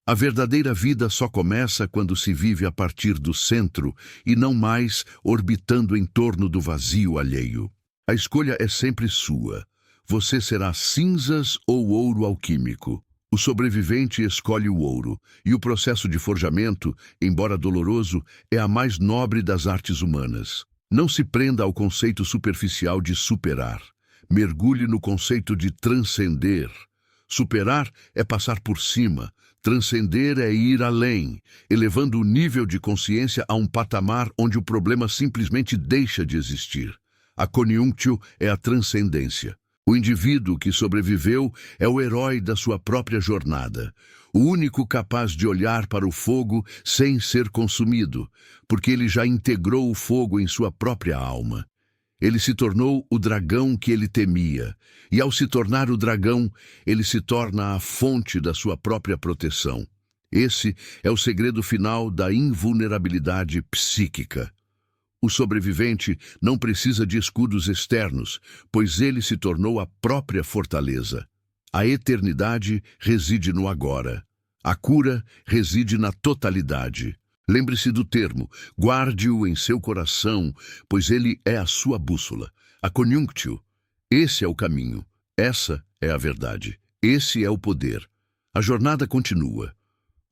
A verdadeira vida só começa quando se vive a partir do centro e não mais orbitando em torno do vazio alheio. A escolha é sempre sua. Você será cinzas ou ouro alquímico. O sobrevivente escolhe o ouro, e o processo de forjamento, embora doloroso, é a mais nobre das artes humanas. Não se prenda ao conceito superficial de superar. Mergulhe no conceito de transcender. Superar é passar por cima. Transcender é ir além, elevando o nível de consciência a um patamar onde o problema simplesmente deixa de existir. A conjunktio é a transcendência. O indivíduo que sobreviveu é o herói da sua própria jornada, o único capaz de olhar para o fogo sem ser consumido, porque ele já integrou o fogo em sua própria alma. Ele se tornou o dragão que ele temia, e ao se tornar o dragão, ele se torna a fonte da sua própria proteção. Esse é o segredo final da invulnerabilidade psíquica. O sobrevivente não precisa de escudos externos, pois ele se tornou a própria fortaleza. A eternidade reside no agora. A cura reside na totalidade. Lembre-se do termo, guarde-o em seu coração, pois ele é a sua bússola. A conjunktio. Esse é o caminho. Essa é a verdade. Esse é o poder. A jornada continua.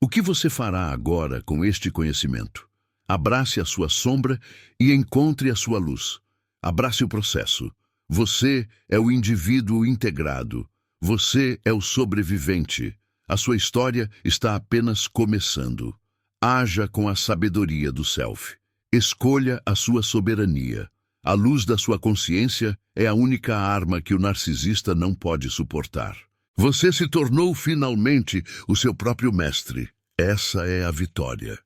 O que você fará agora com este conhecimento? Abrace a sua sombra e encontre a sua luz. Abrace o processo. Você é o indivíduo integrado. Você é o sobrevivente. A sua história está apenas começando. Haja com a sabedoria do self. Escolha a sua soberania. A luz da sua consciência é a única arma que o narcisista não pode suportar. Você se tornou finalmente o seu próprio mestre. Essa é a vitória.